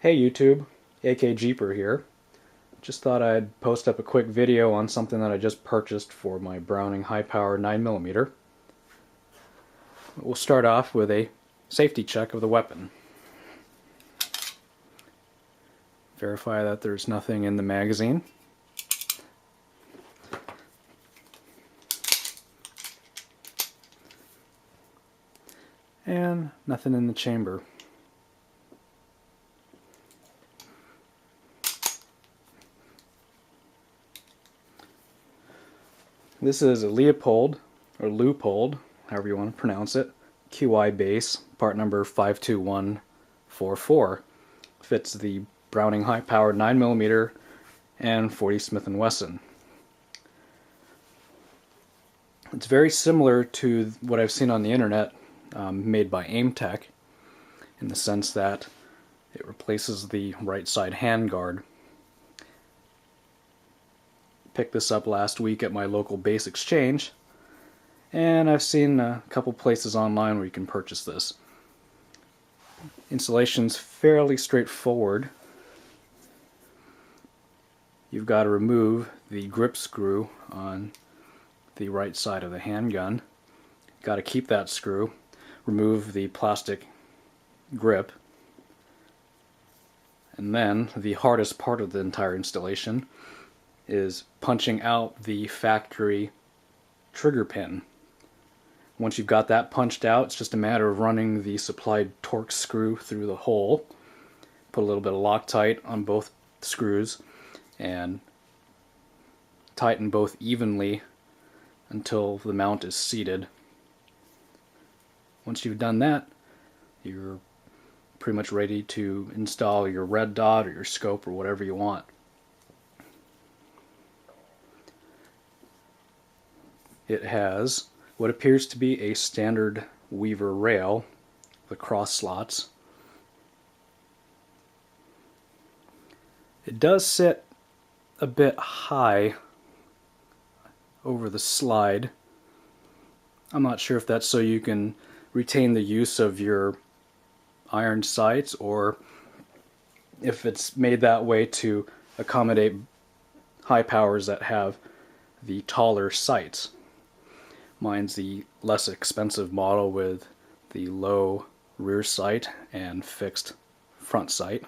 Hey YouTube, AK Jeeper here. Just thought I'd post up a quick video on something that I just purchased for my Browning high power 9mm. We'll start off with a safety check of the weapon. Verify that there's nothing in the magazine. And nothing in the chamber. This is a Leupold, or Leupold, however you want to pronounce it, QI base, part number 52144. Fits the Browning high-powered 9mm and 40 Smith & Wesson. It's very similar to what I've seen on the internet, made by AimTech, in the sense that it replaces the right side handguard. Picked this up last week at my local base exchange, and I've seen a couple places online where you can purchase this. Installation's fairly straightforward. You've got to remove the grip screw on the right side of the handgun. Got to keep that screw. Remove the plastic grip. And then the hardest part of the entire installation is punching out the factory trigger pin. Once you've got that punched out, it's just a matter of running the supplied Torx screw through the hole. Put a little bit of Loctite on both screws and tighten both evenly until the mount is seated. Once you've done that, you're pretty much ready to install your red dot or your scope or whatever you want. It has what appears to be a standard Weaver rail, the cross slots. It does sit a bit high over the slide. I'm not sure if that's so you can retain the use of your iron sights, or if it's made that way to accommodate high powers that have the taller sights. Mine's the less expensive model with the low rear sight and fixed front sight.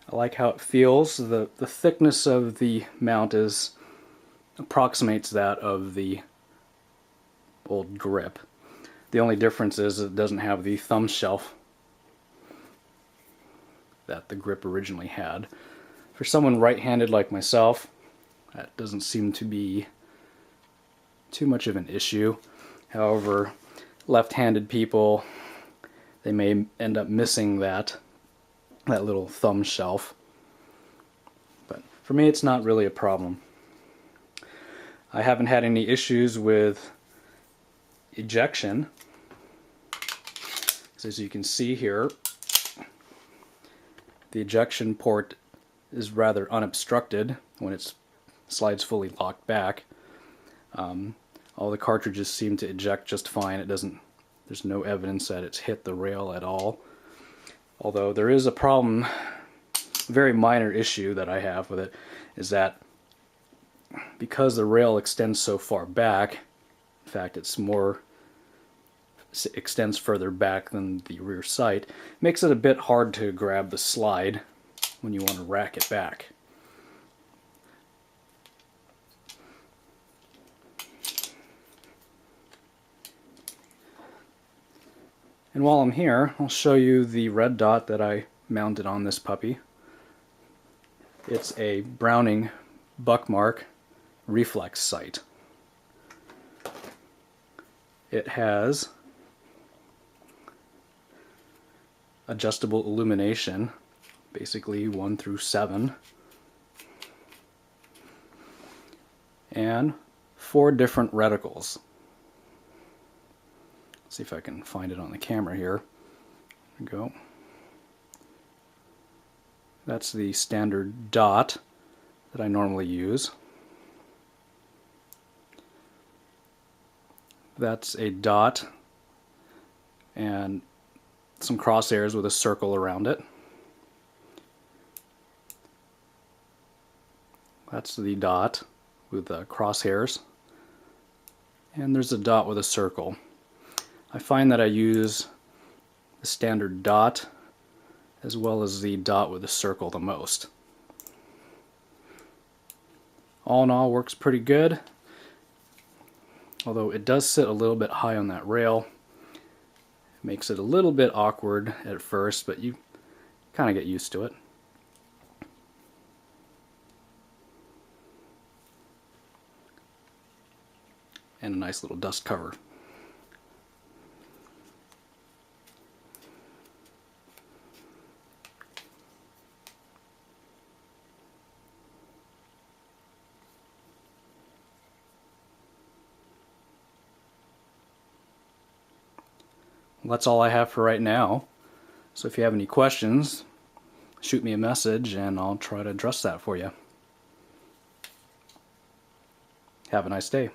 I like how it feels. The thickness of the mount approximates that of the old grip. The only difference is it doesn't have the thumb shelf that the grip originally had. For someone right-handed like myself, that doesn't seem to be too much of an issue. However, left-handed people, they may end up missing that little thumb shelf. But for me, it's not really a problem. I haven't had any issues with ejection. So as you can see here, the ejection port is rather unobstructed when it slides fully locked back. All the cartridges seem to eject just fine. There's no evidence that it's hit the rail at all. Although there is a problem, a very minor issue that I have with it, is that because the rail extends so far back, in fact extends further back than the rear sight, makes it a bit hard to grab the slide when you want to rack it back. And while I'm here, I'll show you the red dot that I mounted on this puppy. It's a Browning Buckmark Reflex sight. It has adjustable illumination, basically 1 through 7, and 4 different reticles. Let's see if I can find it on the camera here. There we go. That's the standard dot. that I normally use. That's a dot and some crosshairs with a circle around it. That's the dot with the crosshairs. And there's a dot with a circle. I find that I use the standard dot as well as the dot with a circle the most. All in all, works pretty good. Although it does sit a little bit high on that rail. It makes it a little bit awkward at first, but you kind of get used to it. And a nice little dust cover. Well, that's all I have for right now. So if you have any questions, shoot me a message and I'll try to address that for you. Have a nice day.